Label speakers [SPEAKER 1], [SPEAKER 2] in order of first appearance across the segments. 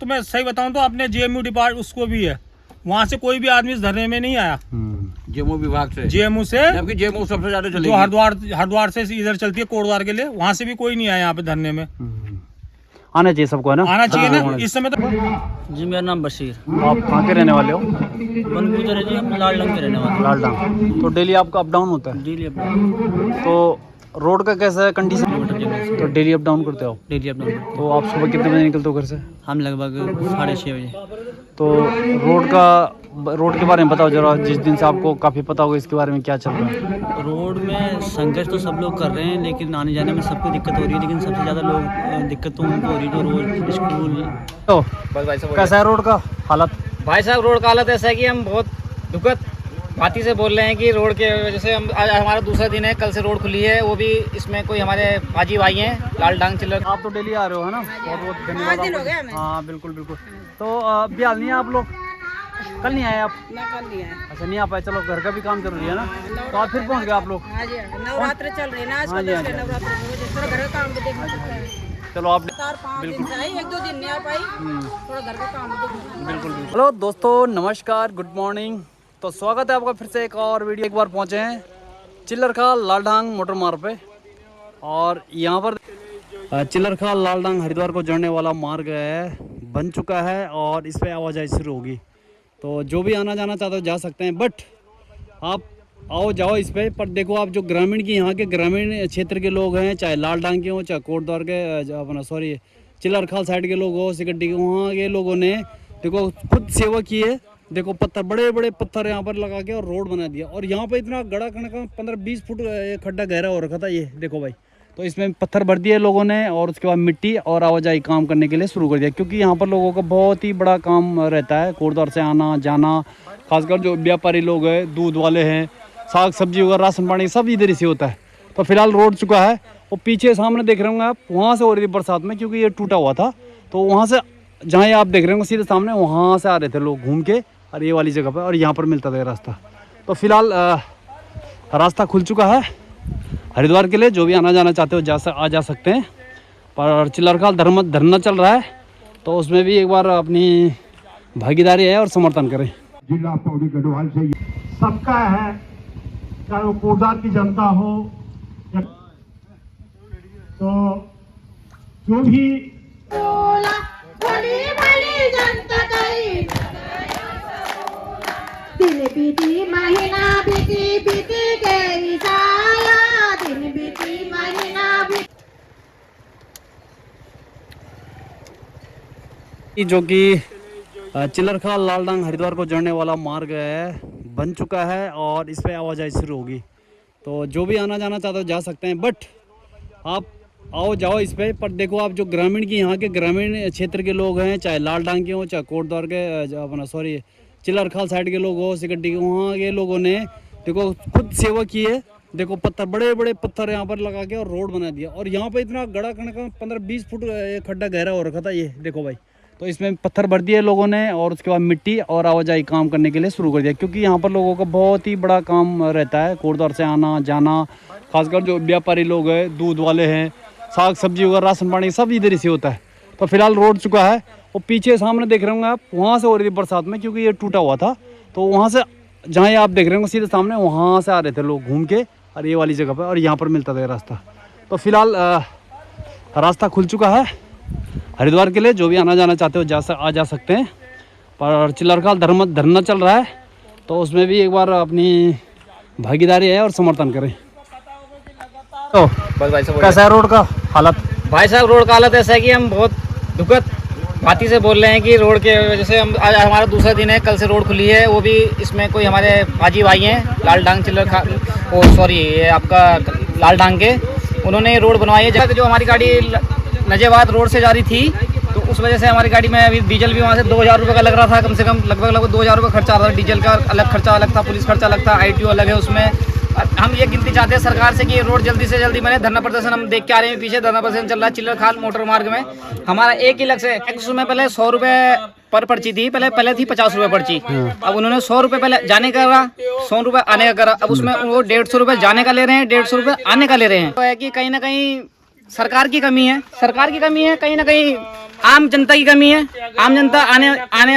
[SPEAKER 1] तो मैं सही बताऊं तो अपने जेएमयू डिपार्ट उसको भी है, वहाँ से कोई भी आदमी इस धरने में नहीं आया।
[SPEAKER 2] जेएमयू विभाग से,
[SPEAKER 1] जेएमयू से,
[SPEAKER 2] जबकि जेएमयू सबसे ज्यादा चलेगी,
[SPEAKER 1] जो हरिद्वार से इधर चलती है कोटद्वार के लिए, वहाँ से भी कोई नहीं आया यहाँ पे धरने में।
[SPEAKER 3] आना चाहिए सबको, है ना?
[SPEAKER 1] आना चाहिए ना इस समय तो।
[SPEAKER 4] जी मेरा नाम बशीर।
[SPEAKER 3] आप कहाँ के रहने वाले हो?
[SPEAKER 4] बनगुजर है जी, हम लालडंग के रहने वाले हैं।
[SPEAKER 3] लालडांग। तो डेली आपका अप डाउन होता है?
[SPEAKER 4] Daily up down.
[SPEAKER 3] तो रोड का कैसा है कंडीशन? तो डेली अप डाउन करते हो?
[SPEAKER 4] Daily up down.
[SPEAKER 3] तो आप सुबह कितने बजे निकलते हो घर से?
[SPEAKER 4] हम लगभग 6:30 बजे।
[SPEAKER 3] तो रोड के बारे में बताओ जरा, जिस दिन से आपको काफ़ी पता होगा इसके बारे में, क्या चल रहा है?
[SPEAKER 4] रोड में संघर्ष तो सब लोग कर रहे हैं, लेकिन आने जाने में सबको दिक्कत हो रही है, लेकिन सबसे ज़्यादा लोग दिक्कत तो उनको हो रही है जो रोज स्कूल।
[SPEAKER 3] तो
[SPEAKER 5] बस भाई साहब,
[SPEAKER 3] कैसा है रोड का हालत?
[SPEAKER 5] भाई साहब रोड का हालत ऐसा है कि हम बहुत दुखद बाती से बोल रहे हैं कि रोड के वजह से हम आज हमारा दूसरा दिन है, कल से रोड खुली है, वो भी इसमें कोई हमारे बाजी भाई हैं लालडांग चिल्लर।
[SPEAKER 3] आप तो डेली आ रहे हो, है ना? बहुत बहुत धन्यवाद आपको। हाँ बिल्कुल बिल्कुल। तो अभी हाल नहीं है आप लोग? कल नहीं आए आप?
[SPEAKER 6] ना कल नहीं आए।
[SPEAKER 3] अच्छा नहीं आ पाए, चलो घर का भी काम जरूरी है ना, तो आप फिर पहुंच गए आप लोग।
[SPEAKER 6] हाँ जी, नवरात्र चल रहे हैं ना
[SPEAKER 3] हाँ
[SPEAKER 6] आजकल,
[SPEAKER 3] जी, हाँ जी।
[SPEAKER 6] इसलिए नवरात्र की वजह से थोड़ा घर का काम भी देखना पड़ता है।
[SPEAKER 3] चलो आप
[SPEAKER 6] 4-5 दिन से आई, 1-2 दिन नहीं आ पाई, थोड़ा घर का काम भी देखना।
[SPEAKER 3] बिल्कुल बिल्कुल। हेलो दोस्तों, नमस्कार, गुड मॉर्निंग। तो स्वागत है आपका फिर से एक और वीडियो। एक बार पहुंचे हैं चिल्लरखाल लालडांग मोटर मार्ग पे, और यहाँ पर चिल्लरखाल लालडांग हरिद्वार को जोड़ने वाला मार्ग है, बन चुका है और इस पर आवाजाही शुरू होगी। तो जो भी आना जाना चाहते हो जा सकते हैं, बट आप आओ जाओ इस पर देखो, आप जो ग्रामीण की यहाँ के ग्रामीण क्षेत्र के लोग हैं, चाहे लालडांग के हों, चाहे कोटद्वार के अपना सॉरी चिल्लरखाल साइड के लोग हो, सिकड्डी के, वहाँ के लोगों ने देखो खुद सेवा की है। देखो पत्थर, बड़े बड़े पत्थर यहाँ पर लगा के और रोड बना दिया, और यहाँ पे इतना गड़ा कणका 15-20 फुट खड्डा गहरा हो रखा था, ये देखो भाई। तो इसमें पत्थर भर दिए लोगों ने, और उसके बाद मिट्टी और आवाजाही काम करने के लिए शुरू कर दिया, क्योंकि यहाँ पर लोगों का बहुत ही बड़ा काम रहता है, कोटद्वार से आना जाना, खासकर जो व्यापारी लोग हैं, दूध वाले हैं, साग सब्जी वगैरह, राशन पानी सब इधर से होता है। तो फिलहाल रोड चुका है, और पीछे सामने देख रहे होंगे आप, वहाँ से हो रही थी बरसात में, क्योंकि ये टूटा हुआ था, तो वहाँ से जहाँ ये आप देख रहे होंगे सीधे सामने, वहाँ से आ रहे थे लोग घूम के, और ये वाली जगह पर, और यहाँ पर मिलता था ये रास्ता। तो फिलहाल रास्ता खुल चुका है हरिद्वार के लिए, जो भी आना जाना चाहते हो आ जा सकते हैं। पर चिल्लरखाल धरना चल रहा है, तो उसमें भी एक बार अपनी भागीदारी है और समर्थन करें।
[SPEAKER 7] जिला पौड़ी गढ़वाल से सबका है, चाहे वो कोटद्वार की जनता हो, तो जो भी
[SPEAKER 8] दिन बीती महीना बीती बीती गई साया, दिन बीती महीना बीती।
[SPEAKER 3] जो कि चिल्लरखाल लालडांग हरिद्वार को जोड़ने वाला मार्ग है, बन चुका है और इस पर आवाजाही शुरू होगी। तो जो भी आना जाना चाहते हो जा सकते हैं, बट आप आओ जाओ इस पर देखो, आप जो ग्रामीण की यहाँ के ग्रामीण क्षेत्र के लोग हैं, चाहे लालडांग के हों, चाहे कोटद्वार के अपना सॉरी चिल्लरखाल साइड के लोग हो, सिकड्डी के, वहाँ के लोगों ने देखो खुद सेवा की है। देखो पत्थर, बड़े बड़े पत्थर यहाँ पर लगा के और रोड बना दिया, और यहाँ पे इतना गड़ा कणका 15-20 फुट खड्डा गहरा हो रखा था, ये देखो भाई। तो इसमें पत्थर भर दिए लोगों ने, और उसके बाद मिट्टी और आवाजाही काम करने के लिए शुरू कर दिया, क्योंकि यहाँ पर लोगों का बहुत ही बड़ा काम रहता है, कोटद्वार से आना जाना, खासकर जो व्यापारी लोग हैं, दूध वाले हैं, साग सब्जी वगैरह, राशन पानी सब इधर से होता है। तो फिलहाल रोड चुका है, और पीछे सामने देख रहे होंगे आप, वहाँ से हो रही थी बरसात में, क्योंकि ये टूटा हुआ था, तो वहाँ से जहाँ ये आप देख रहे होंगे सीधे सामने, वहाँ से आ रहे थे लोग घूम के, और ये वाली जगह पर, और यहाँ पर मिलता था ये रास्ता। तो फिलहाल रास्ता खुल चुका है हरिद्वार के लिए, जो भी आना जाना चाहते हो आ जा सकते हैं। पर चिल्लरखाल धरना चल रहा है, तो उसमें भी एक बार अपनी भागीदारी है और समर्थन करें। तो
[SPEAKER 5] बस भाई साहब,
[SPEAKER 3] कैसा है रोड का हालत?
[SPEAKER 5] भाई साहब रोड का हालत ऐसा है कि हम बहुत दुखद बाती से बोल रहे हैं कि रोड के वजह से हम आज हमारा दूसरा दिन है, कल से रोड खुली है, वो भी इसमें कोई हमारे बाजी भाई हैं लालडांग चिल्लरखाल, ओ सॉरी ये आपका लालडांग के, उन्होंने रोड बनवाई है। जब जो हमारी गाड़ी नजेबाद रोड से जा रही थी, तो उस वजह से हमारी गाड़ी में अभी डीजल भी वहाँ से 2000 रुपये का लग रहा था, कम से कम लगभग 2000 रुपये खर्चा आ रहा था। डीजल का अलग खर्चा अलग था, पुलिस खर्चा अलग था, ITO अलग है उसमें। हम ये गिनती चाहते हैं सरकार से कि ये रोड जल्दी से जल्दी बने। धरना प्रदर्शन हम देख के आ रहे हैं, पीछे धरना प्रदर्शन चल रहा है चिल्लरखाल मोटर मार्ग में। हमारा एक ही लक्ष्य है, उसमें पहले 100 रुपये पर पर्ची थी, पहले थी 50 रुपये पर्ची, अब उन्होंने 100 रुपये पहले जाने का करा, 100 रुपये आने का करा, अब उसमें वो 150 रुपये जाने का ले रहे हैं, 150 रुपये आने का ले रहे हैं। तो है कि कहीं ना कहीं सरकार की कमी है, कहीं ना कहीं आम जनता की कमी है। आम जनता आने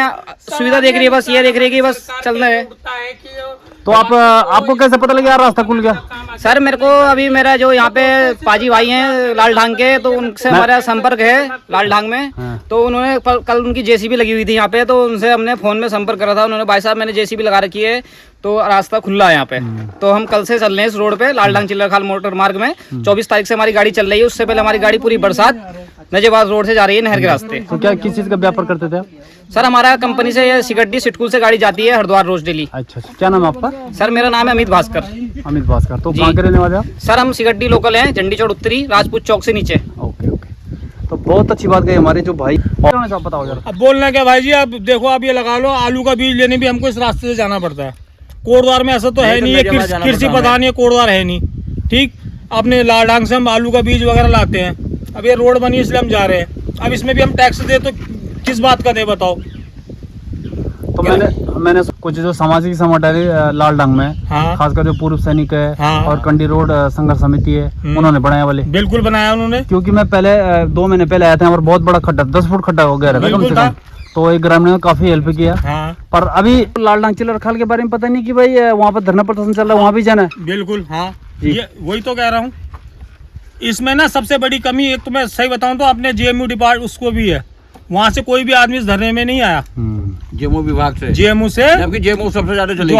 [SPEAKER 5] सुविधा देख रही है, बस ये देख रही है कि बस चल रहा है।
[SPEAKER 3] तो आपको कैसे पता लगा यार रास्ता खुल गया?
[SPEAKER 5] सर मेरे को अभी मेरा जो यहाँ पे पाजी भाई हैं लालढांग के, तो उनसे हमारा संपर्क है लालढांग में। तो उन्होंने कल उनकी जेसीबी लगी हुई थी यहाँ पे, तो उनसे हमने फोन में संपर्क करा था। उन्होंने भाई साहब मैंने जेसीबी लगा रखी है तो रास्ता खुला है यहाँ पे। तो हम कल से चल रहे हैं इस रोड पे लालढांग चिल्लरखाल मोटर मार्ग में। 24 तारीख से हमारी गाड़ी चल रही है। उससे पहले हमारी गाड़ी पूरी बरसात नजेबाज रोड से जा रही है नहर के रास्ते।
[SPEAKER 3] तो क्या किस चीज का व्यापार करते थे आप?
[SPEAKER 5] सर हमारा कंपनी से ये सिगड्डी सिटकुल से गाड़ी जाती है हरिद्वार रोज डेली।
[SPEAKER 3] अच्छा, क्या नाम है आपका?
[SPEAKER 5] सर मेरा नाम है अमित भास्कर।
[SPEAKER 3] अमित भास्कर। तो
[SPEAKER 5] जी।
[SPEAKER 3] कहाँ के रहने वाले आप?
[SPEAKER 5] सर हम सिगड्डी लोकल हैं, झंडी चौड़ उत्तरी, राजपूत चौक से नीचे।
[SPEAKER 3] Okay okay. तो बहुत अच्छी बात कही हमारे जो भाई। और बताओ जरा।
[SPEAKER 1] अब बोलना क्या भाई जी, अब देखो आप ये लगा लो, आलू का बीज लेने भी हमको इस रास्ते से जाना पड़ता है। कोटद्वार में ऐसा तो है नहीं, ये कृषि प्रधान, ये कोटद्वार है नहीं। ठीक, अपने लालढांग से हम आलू का बीज वगैरह लाते हैं। अब ये रोड बनी इसलिए हम जा रहे हैं। अब इसमें भी हम टैक्स दे तो किस बात का दे बताओ।
[SPEAKER 3] तो मैंने कुछ जो सामाजिक संगठन है लालढांग में,
[SPEAKER 1] हाँ।
[SPEAKER 3] खासकर जो पूर्व सैनिक है,
[SPEAKER 1] हाँ।
[SPEAKER 3] और कंडी रोड संघर्ष समिति है, उन्होंने बनाया वाले।
[SPEAKER 1] बिल्कुल बनाया उन्होंने,
[SPEAKER 3] क्योंकि मैं पहले 2 महीने पहले आया था, यहाँ पर बहुत बड़ा खड्डा, 10 फुट खड्डा हो गया था कम से कम। तो एक ग्रामीण ने काफी हेल्प किया।
[SPEAKER 1] हाँ।
[SPEAKER 3] पर अभी लालढांग चिल्लरखाल के बारे में पता नहीं कि भाई वहाँ पर धरना प्रदर्शन चल रहा है, वहाँ भी जाना है।
[SPEAKER 1] बिल्कुल हाँ, ये वही तो कह रहा हूँ। इसमें ना सबसे बड़ी कमी, एक तो मैं सही बताऊं तो अपने जेएमयू डिपार्टमेंट उसको भी है, वहाँ से कोई भी आदमी इस धरने में नहीं आया।
[SPEAKER 2] जेएमओ विभाग से,
[SPEAKER 1] जेएमयू से,
[SPEAKER 2] जबकि जेएमओ सबसे ज्यादा चलेगी।
[SPEAKER 1] जो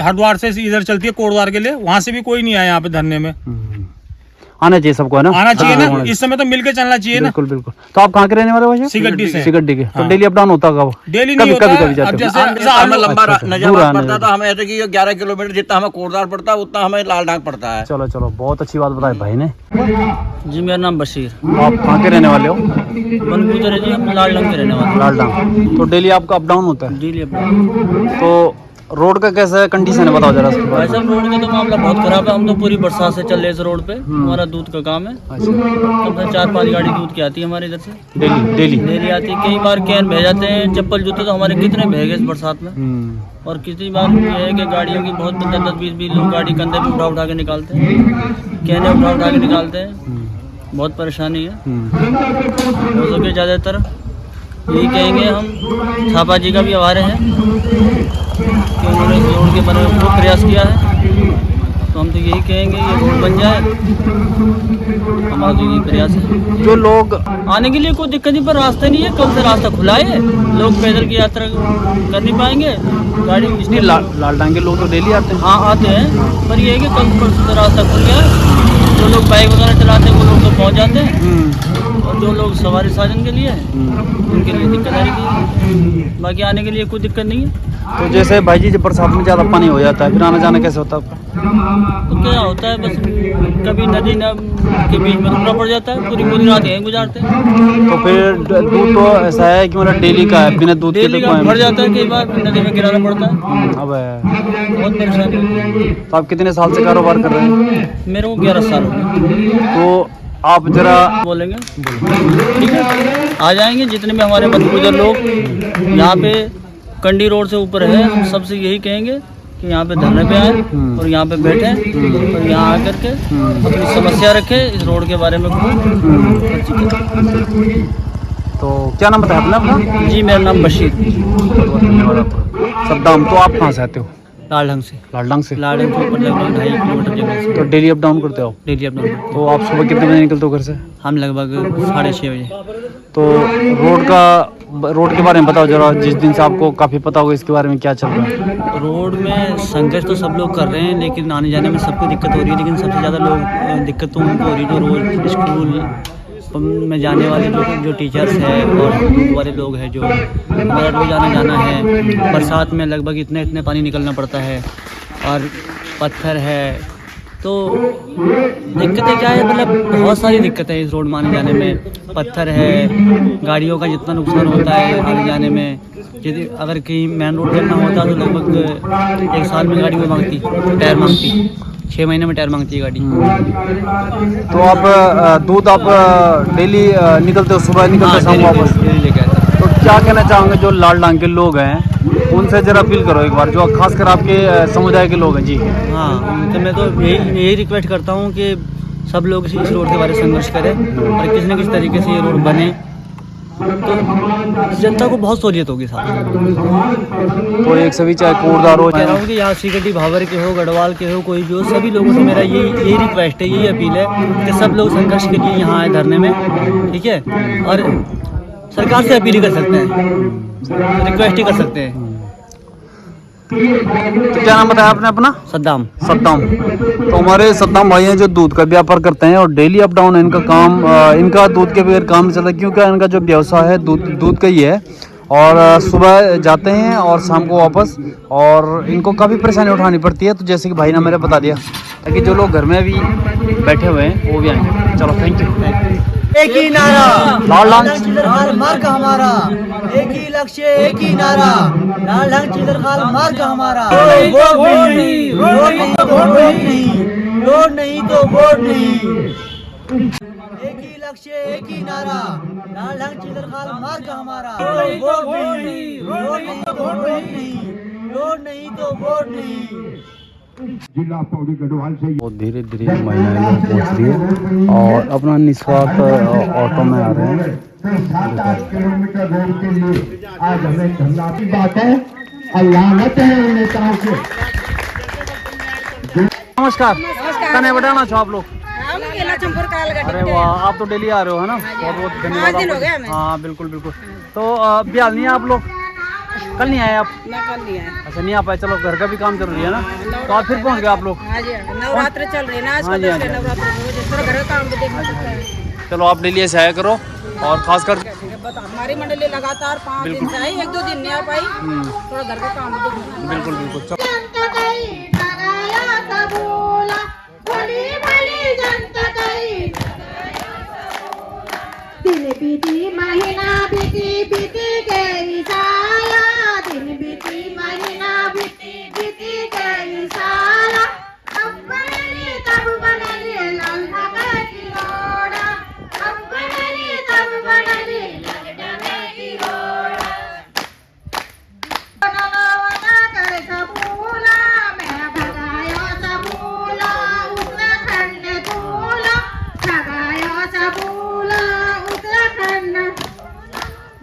[SPEAKER 1] हरिद्वार से इधर चलती है कोटद्वार के लिए, वहाँ से भी कोई नहीं आया यहाँ पे धरने में।
[SPEAKER 3] आना चाहिए सबको, है ना?
[SPEAKER 1] आना चाहिए ना, इस समय तो मिलके चलना चाहिए ना।
[SPEAKER 3] बिल्कुल बिल्कुल। तो आप कहाँ के रहने वाले हो?
[SPEAKER 1] सिगड्डी से।
[SPEAKER 3] सिगड्डी के। तो
[SPEAKER 1] हाँ।
[SPEAKER 3] डेली अप डाउन होता होगा?
[SPEAKER 1] डेली नहीं होता।
[SPEAKER 3] कभी जाते
[SPEAKER 1] अब
[SPEAKER 3] हो?
[SPEAKER 1] जैसे
[SPEAKER 2] हमें लंबा
[SPEAKER 3] अच्छा,
[SPEAKER 2] नजाबाद पड़ता था, हमें ऐसे कि 11 किलोमीटर जितना हमें कोटद्वार पड़ता है उतना हमें लालढांग पड़ता है।
[SPEAKER 3] चलो चलो, बहुत अच्छी बात बताई भाई ने।
[SPEAKER 4] जी मेरा नाम बशीर।
[SPEAKER 3] आप कहाँ के रहने वाले हो?
[SPEAKER 4] बनपुर जी, हम लालढांग के रहने वाले
[SPEAKER 3] लालढांग। तो डेली आपका अप डाउन होता है?
[SPEAKER 4] डेली अपना।
[SPEAKER 3] तो रोड का कैसा कंडीशन है बताओ जरा उसके बारे
[SPEAKER 4] भाई साहब रोड का तो मामला बहुत खराब है। हम तो पूरी बरसात से चल रहे इस रोड पे। हमारा दूध का काम है।
[SPEAKER 3] में। अच्छा,
[SPEAKER 4] कम से 4-5 गाड़ी दूध की आती है हमारे इधर से,
[SPEAKER 3] डेली
[SPEAKER 4] डेली आती है। कई बार कैन भेज जाते हैं, चप्पल जूते तो हमारे कितने भे गए इस बरसात में। और कितनी बार ये है कि गाड़ियों की बहुत 10-20 लोग गाड़ी कंधे पे उठा के निकालते हैं, कैने उठा के निकालते हैं। बहुत परेशानी है। हो सके ज़्यादातर यही कहेंगे हम, छापा जी का भी आभार है कि उन्होंने इस रोड के बनाने में बहुत प्रयास किया है। तो हम तो यही कहेंगे ये रोड बन जाए, हमारा तो यही प्रयास है।
[SPEAKER 3] जो लोग
[SPEAKER 4] आने के लिए कोई दिक्कत नहीं, पर रास्ता नहीं है। कल से रास्ता खुला है, लोग पैदल की यात्रा कर नहीं पाएंगे। गाड़ी इसलिए
[SPEAKER 3] लालढांग के लोग तो डेली आते हैं।
[SPEAKER 4] हाँ आते हैं, पर ये है कि कल परसों से रास्ता खुल गया है। जो लोग बाइक वगैरह चलाते हैं वो लोग तो पहुँच जाते हैं, और जो लोग सवारी साधन के लिए उनके लिए दिक्कत आएगी। बाकी आने के लिए कोई दिक्कत नहीं है।
[SPEAKER 3] तो जैसे भाई जी जब बरसात में ज़्यादा पानी हो जाता है, फिर आना जाना कैसे होता है?
[SPEAKER 4] तो क्या होता है, बस कभी नदी के बीच में रुकना पड़ जाता है। पूरी रात यहीं गुजारते हैं।
[SPEAKER 3] तो फिर दूध तो ऐसा है कि मतलब डेली का है, बिना दूध के
[SPEAKER 4] डेली का भर जाता है, कई बार नदी में गिराना पड़ता है।
[SPEAKER 3] अब
[SPEAKER 4] बहुत परेशानी होती है।
[SPEAKER 3] तो आप कितने साल से कारोबार कर रहे हैं?
[SPEAKER 4] मेरे को 11 साल हो गए।
[SPEAKER 3] तो आप जरा
[SPEAKER 4] बोलेंगे ठीक है, आ जाएंगे जितने भी हमारे बदबूदार लोग यहाँ पे कंडी रोड से ऊपर है। हम सबसे यही कहेंगे कि यहाँ पे धरने पे आए और यहाँ पे बैठे और यहाँ आकर के अपनी समस्या रखें इस रोड के बारे में।
[SPEAKER 3] तो क्या नाम बताया आपने अपना?
[SPEAKER 4] जी मेरा नाम बशीर।
[SPEAKER 3] सद्दाम। तो आप कहाँ से आते हो?
[SPEAKER 4] लालढांग से।
[SPEAKER 3] लालढांग से।
[SPEAKER 4] लालढांग से ऊपर लगभग 2.5 किलोमीटर जगह से।
[SPEAKER 3] तो डेली अप डाउन करते हो?
[SPEAKER 4] डेली अपना करते हैं।
[SPEAKER 3] तो आप सुबह कितने बजे निकलते हो घर से?
[SPEAKER 4] हम लगभग 6:30 बजे।
[SPEAKER 3] तो रोड के बारे में बताओ जरा, जिस दिन से आपको काफ़ी पता होगा इसके बारे में, क्या चल रहा है?
[SPEAKER 4] रोड में संघर्ष तो सब लोग कर रहे हैं, लेकिन आने जाने में सबको दिक्कत हो रही है। लेकिन सबसे ज़्यादा लोग दिक्कत तो उनको हो रही है जो रोज स्कूल में जाने वाले जो टीचर्स हैं और दूध वाले लोग हैं, जो हमारा रोज आना जाना है। बरसात में लगभग इतने पानी निकलना पड़ता है और पत्थर है, तो दिक्कतें क्या है, मतलब बहुत सारी दिक्कतें हैं इस रोड में आने जाने में। पत्थर है, गाड़ियों का जितना नुकसान होता है आने जाने में। यदि अगर कहीं मेन रोड करना होता तो लगभग 1 साल में गाड़ी वो मांगती, टायर मांगती, 6 महीने में टायर मांगती है गाड़ी।
[SPEAKER 3] तो आप दूध आप डेली निकलते हो, सुबह निकलते हो, शाम वापस
[SPEAKER 4] लेके आते हैं।
[SPEAKER 3] तो क्या कहना चाहोगे जो लालढांग के लोग हैं, उनसे जरा अपील करो एक बार, जो खासकर आपके समुदाय के लोग हैं जी।
[SPEAKER 4] हाँ, तो मैं तो यही रिक्वेस्ट करता हूँ कि सब लोग इस रोड के बारे में संघर्ष करें और किसी न किसी तरीके से ये रोड बने तो जनता को बहुत सहूलियत होगी साथ।
[SPEAKER 3] तो एक सभी चाहे कोटद्वार हो
[SPEAKER 4] कह रहा हूँ कि यहाँ सीकटी भावर के हो, गढ़वाल के हो, कोई भी हो, सभी लोगों से मेरा यही रिक्वेस्ट है, यही अपील है कि सब लोग संघर्ष के लिए यहाँ आए धरने में, ठीक है। और सरकार से अपील ही कर सकते हैं, रिक्वेस्ट ही कर सकते हैं।
[SPEAKER 3] तो क्या नाम बताया आपने अपना?
[SPEAKER 4] सद्दाम।
[SPEAKER 3] तो हमारे सद्दाम भाई हैं जो दूध का व्यापार करते हैं और डेली अप डाउन इनका काम, इनका दूध के बगैर काम नहीं चलता, क्योंकि इनका जो व्यवसाय है दूध का ही है। और सुबह जाते हैं और शाम को वापस, और इनको काफ़ी परेशानी उठानी पड़ती है। तो जैसे कि भाई ने मेरे बता दिया ताकि जो लोग घर में अभी बैठे हुए हैं वो भी आएंगे। चलो थैंक यू।
[SPEAKER 4] एक ही नारा,
[SPEAKER 3] लाल
[SPEAKER 4] चिलरखाल मार्ग हमारा, एक ही लक्ष्य, एक ही नारा, लाल ढंग चिलरखाल मार्ग हमारा। वोट नहीं, रोड नहीं तो वोट नहीं, रोड नहीं तो वोट नहीं। एक ही लक्ष्य, एक ही नारा, लाल ढंग चिलरखाल मार्ग हमारा। वोट नहीं, रोड नहीं तो वोट नहीं, रोड नहीं तो वोट नहीं।
[SPEAKER 7] जिला पौड़ी गढ़वाल से
[SPEAKER 3] बहुत धीरे धीरे महिलाएं लोग पहुँच रही है और अपना निस्वार्थ ऑटो में आ रहे हैं।
[SPEAKER 7] 7-8 किलोमीटर रोड के लिए आज हमें धरना की बात है और लागत है उन नेताओं से।
[SPEAKER 3] नमस्कार, कने बताना चाहो आप लोग?
[SPEAKER 6] हम केला चंपुर काल गड्ढे।
[SPEAKER 3] अरे वाह, आप तो डेली आ रहे हो है ना, बहुत बहुत धन्यवाद।
[SPEAKER 6] 5 दिन हो गए हमें।
[SPEAKER 3] हाँ बिल्कुल बिल्कुल। तो बिहार नहीं है आप लोग? कल नहीं आए आप?
[SPEAKER 6] ना कल नहीं आए।
[SPEAKER 3] अच्छा नहीं आ पाए, चलो घर का भी काम जरूरी है ना, तो आप फिर पहुंच गए आप लोग।
[SPEAKER 6] हाँ जी, नवरात्र चल रहे हैं ना आज
[SPEAKER 3] हाँ जी, हाँ जी।
[SPEAKER 6] नवरात्र थोड़ा घर का काम भी देखना पड़ता है।
[SPEAKER 3] चलो आप डेली ऐसे आया करो, और खासकर
[SPEAKER 6] हमारी मंडली लगातार 5 दिन से आई, 1-2 दिन नहीं आ पाई, थोड़ा घर का काम भी देखना।
[SPEAKER 3] बिल्कुल बिल्कुल।
[SPEAKER 8] जनता काही ठगाया सबोला, भली भली जनता काही दिन बीती महीना बीती बीती गई साला, दिन बीती महीना बीती बीती गई साला। अब बनली तब बनली लालना की रोड़ा, अब बनली तब बनली लालना की रोड़ा। बनवाना कर सबूला, मैं भगायो सबूला, उत्तराखंड तूला, भगायो सबूला उत्तराखंड।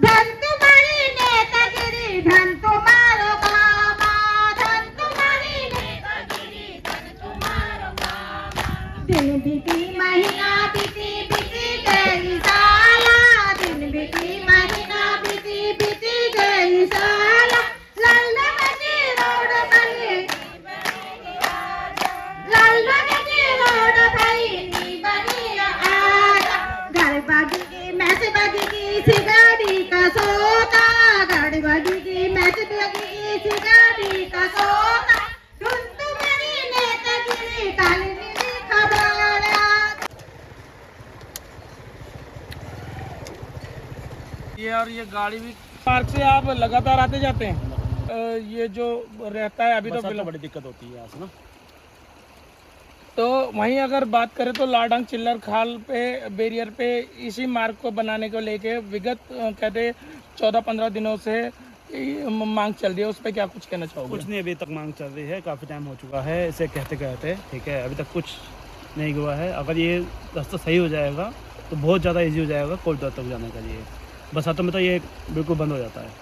[SPEAKER 8] धन तुम्हारी नेतागिरी, धन तुम्हारो कामा, धन तुम्हारी नेतागिरी, धन तुम्हारो कामा। दिन बीती महीना बीती बीती गई साला, दिन बीती महीना बीती बीती गई साला। लाला की रोड बनी, लाला की रोड बनी बनी आजा। घर बागी की मैस बागी की सिगाड़ी का सोता, घर बागी की मैस बागी की सिगाड़ी का सोता। धुन तुम्हारी नेतागिरी काली नीली खबर।
[SPEAKER 1] ये गाड़ी भी पार्क से आप लगातार आते जाते हैं। ये जो रहता है अभी तो बड़ी दिक्कत होती है यहाँ से ना। तो वहीं अगर बात करें तो लाडांग चिल्लर खाल पे बैरियर पे इसी मार्ग को बनाने को लेके विगत कहते 14-15 दिनों से मांग चल रही है, उस पर क्या कुछ कहना चाहोगे?
[SPEAKER 9] कुछ नहीं, अभी तक मांग चल रही है, काफ़ी टाइम हो चुका है इसे कहते कहते, ठीक है। अभी तक कुछ नहीं हुआ है। अगर ये रास्ता सही हो जाएगा तो बहुत ज़्यादा इजी हो जाएगा कोटद्वार तक जाने के लिए। बरसातों में तो ये बिल्कुल बंद हो जाता है।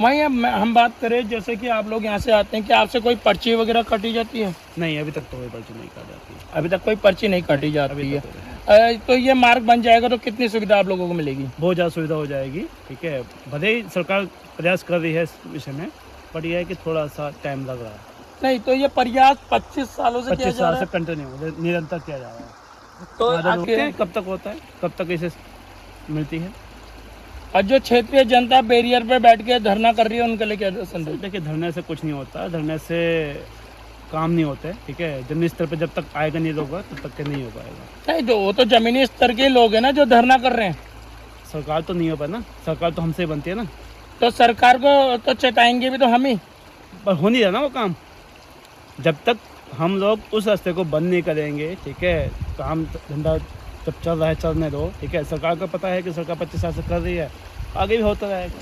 [SPEAKER 1] वहीं अब हम बात करें जैसे कि आप लोग यहाँ से आते हैं, क्या आपसे कोई पर्ची वगैरह कटी जाती है?
[SPEAKER 9] नहीं, अभी तक तो कोई पर्ची नहीं काटी जाती है।
[SPEAKER 1] अभी तक कोई पर्ची नहीं काटी जाती है। तो ये मार्ग बन जाएगा तो कितनी सुविधा आप लोगों को मिलेगी?
[SPEAKER 9] बहुत ज़्यादा सुविधा हो जाएगी, ठीक है। भले ही सरकार प्रयास कर रही है इस विषय में, बट यह है कि थोड़ा सा टाइम लग रहा है।
[SPEAKER 1] नहीं तो ये प्रयास 25 सालों से
[SPEAKER 9] 25 साल से कंटिन्यू निरंतर किया जा रहा है।
[SPEAKER 1] तो
[SPEAKER 9] कब तक होता है, कब तक इसे मिलती है?
[SPEAKER 1] और जो क्षेत्रीय जनता बैरियर पे बैठ के धरना कर रही है उनके लिए क्या संदेश?
[SPEAKER 9] देखिए, धरने से कुछ नहीं होता, धरने से काम नहीं होते, ठीक है। जमीनी स्तर पे जब तक आएगा नहीं होगा तब तक के नहीं हो पाएगा।
[SPEAKER 1] नहीं तो वो तो जमीनी स्तर के लोग हैं ना जो धरना कर रहे हैं।
[SPEAKER 9] सरकार तो नहीं हो पाए ना, सरकार तो हमसे बनती है ना।
[SPEAKER 1] तो सरकार को तो चेताएंगे भी तो हम ही,
[SPEAKER 9] पर हो नहीं रहा ना वो काम। जब तक हम लोग उस रास्ते को बंद नहीं करेंगे, ठीक है, काम धंधा जब चल रहा है चलने दो, ठीक है। सरकार को पता है कि सरकार 25 साल से कर रही है, आगे भी होता रहेगा।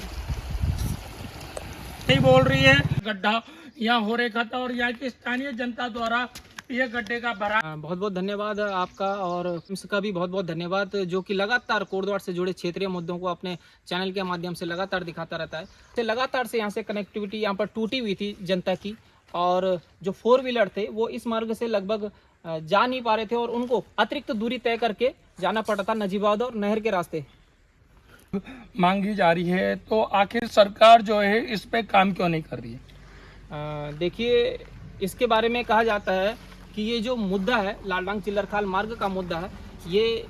[SPEAKER 1] नहीं बोल रही है गड्ढा यहाँ हो रखा था और यहाँ की स्थानीय जनता द्वारा ये गड्ढे का भरा।
[SPEAKER 5] बहुत बहुत धन्यवाद आपका और इसका भी बहुत बहुत धन्यवाद जो कि लगातार कोटद्वार से जुड़े क्षेत्रीय मुद्दों को अपने चैनल के माध्यम से लगातार दिखाता रहता है। तो लगातार से यहाँ से कनेक्टिविटी यहाँ पर टूटी हुई थी जनता की, और जो 4 व्हीलर थे वो इस मार्ग से लगभग जा नहीं पा रहे थे और उनको अतिरिक्त दूरी तय करके जाना पड़ा था नजीबाबाद और नहर के रास्ते।
[SPEAKER 1] मांगी जा रही है, तो आखिर सरकार जो है इस पे काम क्यों नहीं कर रही है?
[SPEAKER 5] देखिए, इसके बारे में कहा जाता है कि ये जो मुद्दा है लालडांग चिल्लरखाल मार्ग का मुद्दा है, ये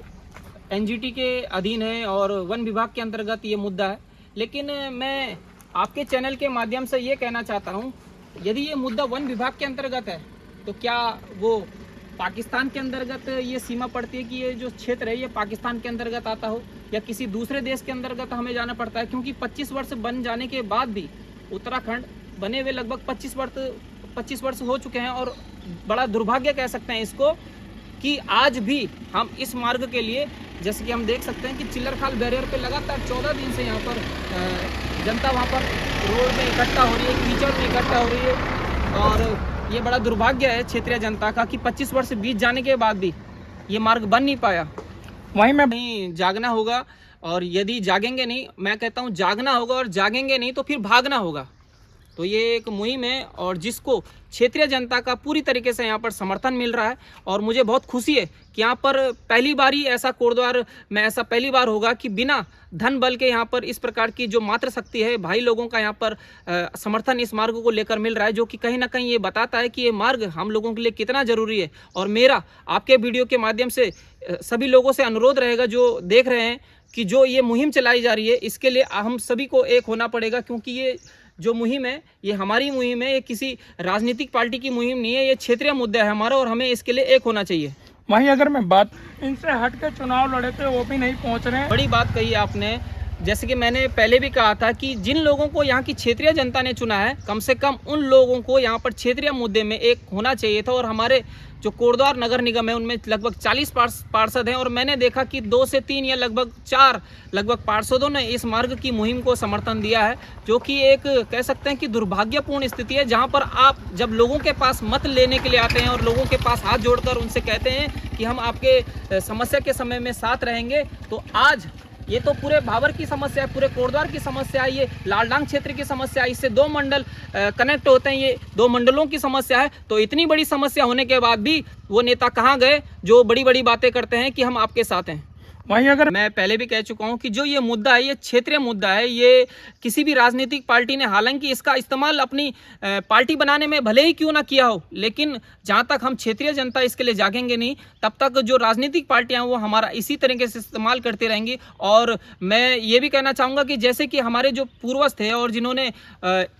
[SPEAKER 5] एनजीटी के अधीन है और वन विभाग के अंतर्गत ये मुद्दा है। लेकिन मैं आपके चैनल के माध्यम से ये कहना चाहता हूँ, यदि ये मुद्दा वन विभाग के अंतर्गत है तो क्या वो पाकिस्तान के अंतर्गत ये सीमा पड़ती है कि ये जो क्षेत्र है ये पाकिस्तान के अंतर्गत आता हो, या किसी दूसरे देश के अंतर्गत हमें जाना पड़ता है? क्योंकि 25 वर्ष बन जाने के बाद भी उत्तराखंड बने हुए लगभग 25 वर्ष हो चुके हैं, और बड़ा दुर्भाग्य कह सकते हैं इसको कि आज भी हम इस मार्ग के लिए, जैसे कि हम देख सकते हैं कि चिल्लरखाल बैरियर पे लगातार 14 दिन से यहाँ पर जनता वहाँ पर रोड में इकट्ठा हो रही है, कीचड़ में इकट्ठा हो रही है। और ये बड़ा दुर्भाग्य है क्षेत्रीय जनता का कि 25 वर्ष बीत जाने के बाद भी ये मार्ग बन नहीं पाया। वहीं में नहीं जागना होगा, और यदि जागेंगे नहीं, मैं कहता हूँ जागना होगा, और जागेंगे नहीं तो फिर भागना होगा। तो ये एक मुहिम है और जिसको क्षेत्रीय जनता का पूरी तरीके से यहाँ पर समर्थन मिल रहा है, और मुझे बहुत खुशी है कि यहाँ पर पहली बार ही ऐसा कोटद्वार में ऐसा पहली बार होगा कि बिना धन बल के यहाँ पर इस प्रकार की जो मात्र शक्ति है भाई लोगों का यहाँ पर समर्थन इस मार्ग को लेकर मिल रहा है, जो कि कहीं ना कहीं ये बताता है कि ये मार्ग हम लोगों के लिए कितना ज़रूरी है। और मेरा आपके वीडियो के माध्यम से सभी लोगों से अनुरोध रहेगा जो देख रहे हैं कि जो ये मुहिम चलाई जा रही है इसके लिए हम सभी को एक होना पड़ेगा, क्योंकि ये जो मुहिम है ये हमारी मुहिम है, ये किसी राजनीतिक पार्टी की मुहिम नहीं है, ये क्षेत्रीय मुद्दा है हमारा, और हमें इसके लिए एक होना चाहिए।
[SPEAKER 1] वहीं अगर मैं बात इनसे हट के चुनाव लड़े थे वो भी नहीं पहुंच रहे हैं।
[SPEAKER 5] बड़ी बात कही आपने, जैसे कि मैंने पहले भी कहा था कि जिन लोगों को यहाँ की क्षेत्रीय जनता ने चुना है, कम से कम उन लोगों को यहाँ पर क्षेत्रीय मुद्दे में एक होना चाहिए था। और हमारे जो कोटद्वार नगर निगम है उनमें लगभग 40 पार्षद हैं, और मैंने देखा कि 2 से 3 या लगभग 4 पार्षदों ने इस मार्ग की मुहिम को समर्थन दिया है, जो कि एक कह सकते हैं कि दुर्भाग्यपूर्ण स्थिति है, जहां पर आप जब लोगों के पास मत लेने के लिए आते हैं और लोगों के पास हाथ जोड़कर उनसे कहते हैं कि हम आपके समस्या के समय में साथ रहेंगे, तो आज ये तो पूरे भाबर की समस्या है, पूरे कोटद्वार की समस्या है, ये लालडांग क्षेत्र की समस्या है, इससे 2 मंडल कनेक्ट होते हैं, ये 2 मंडलों की समस्या है। तो इतनी बड़ी समस्या होने के बाद भी वो नेता कहाँ गए जो बड़ी बड़ी बातें करते हैं कि हम आपके साथ हैं? वहीं अगर मैं पहले भी कह चुका हूं कि जो ये मुद्दा है ये क्षेत्रीय मुद्दा है, ये किसी भी राजनीतिक पार्टी ने हालांकि इसका इस्तेमाल अपनी पार्टी बनाने में भले ही क्यों ना किया हो, लेकिन जहां तक हम क्षेत्रीय जनता इसके लिए जागेंगे नहीं, तब तक जो राजनीतिक पार्टियां वो हमारा इसी तरीके से इस्तेमाल करती रहेंगी। और मैं ये भी कहना चाहूँगा कि जैसे कि हमारे जो पूर्वज थे और जिन्होंने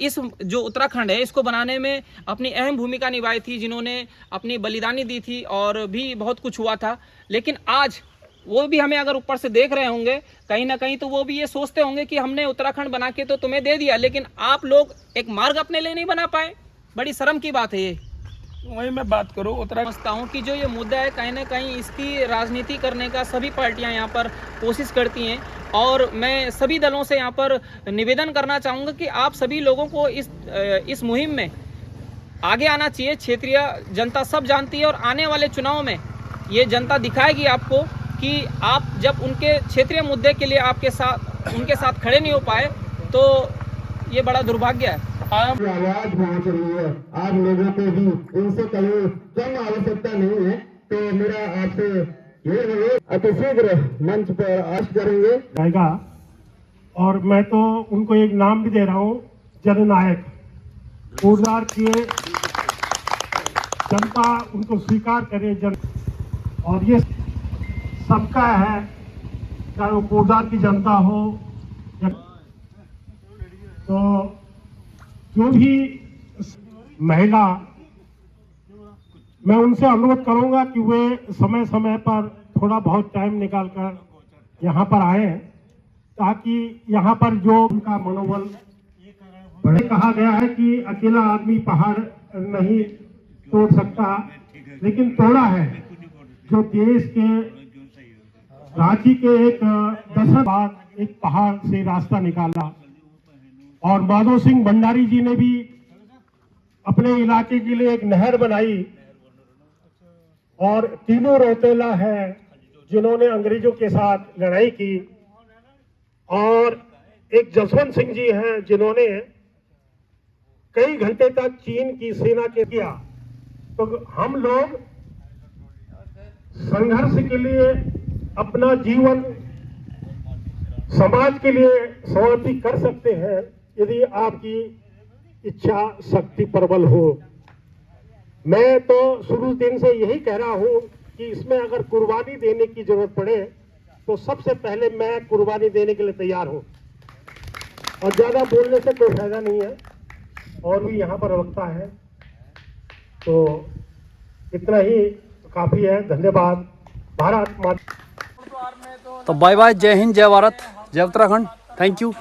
[SPEAKER 5] इस जो उत्तराखंड है इसको बनाने में अपनी अहम भूमिका निभाई थी, जिन्होंने अपनी बलिदानी दी थी और भी बहुत कुछ हुआ था, लेकिन आज वो भी हमें अगर ऊपर से देख रहे होंगे कहीं ना कहीं, तो वो भी ये सोचते होंगे कि हमने उत्तराखंड बना के तो तुम्हें दे दिया, लेकिन आप लोग एक मार्ग अपने लिए नहीं बना पाए। बड़ी शर्म की बात है ये।
[SPEAKER 1] वही मैं बात करूँ उत्तराखंड,
[SPEAKER 5] समझता हूँ कि जो ये मुद्दा है कहीं ना कहीं इसकी राजनीति करने का सभी पार्टियां यहाँ पर कोशिश करती हैं, और मैं सभी दलों से यहाँ पर निवेदन करना चाहूँगा कि आप सभी लोगों को इस मुहिम में आगे आना चाहिए। क्षेत्रीय जनता सब जानती है, और आने वाले चुनाव में ये जनता दिखाएगी आपको कि आप जब उनके क्षेत्रीय मुद्दे के लिए उनके साथ खड़े नहीं हो पाए, तो ये बड़ा दुर्भाग्य है।
[SPEAKER 7] आवाज पहुंच रही है आप लोगों को भी, इनसे कहीं कम आवश्यकता नहीं है। तो मेरा आपसे ये अनुरोध अतिशीघ्र मंच पर आश करेंगे
[SPEAKER 10] जाएगा, और मैं तो उनको एक नाम भी दे रहा हूँ, जननायक। कोटद्वार की जनता उनको स्वीकार करे और ये सबका है, चाहे वो कोटद्वार की जनता हो या तो जो भी महिला, मैं उनसे अनुरोध करूंगा कि वे समय समय पर थोड़ा बहुत टाइम निकाल कर यहाँ पर आए, ताकि यहाँ पर जो उनका मनोबल बढ़े। कहा गया है कि अकेला आदमी पहाड़ नहीं तोड़ सकता, लेकिन तोड़ा है जो देश के रांची के एक दशक बाद एक पहाड़ से रास्ता निकाला। और माधव सिंह भंडारी जी ने भी अपने इलाके के लिए एक नहर बनाई, और तीनों रौतेला है जिन्होंने अंग्रेजों के साथ लड़ाई की, और एक जसवंत सिंह जी हैं जिन्होंने कई घंटे तक चीन की सेना के किया। तो हम लोग संघर्ष के लिए अपना जीवन समाज के लिए समर्पित कर सकते हैं यदि आपकी इच्छा शक्ति प्रबल हो। मैं तो शुरू दिन से यही कह रहा हूं कि इसमें अगर कुर्बानी देने की जरूरत पड़े तो सबसे पहले मैं कुर्बानी देने के लिए तैयार हूं, और ज्यादा बोलने से कोई फायदा नहीं है, और भी यहाँ पर वक्ता है, तो इतना ही काफी है। धन्यवाद। भारत माता।
[SPEAKER 3] तो बाय बाय, जय हिंद, जय भारत, जय उत्तराखंड। Thank you.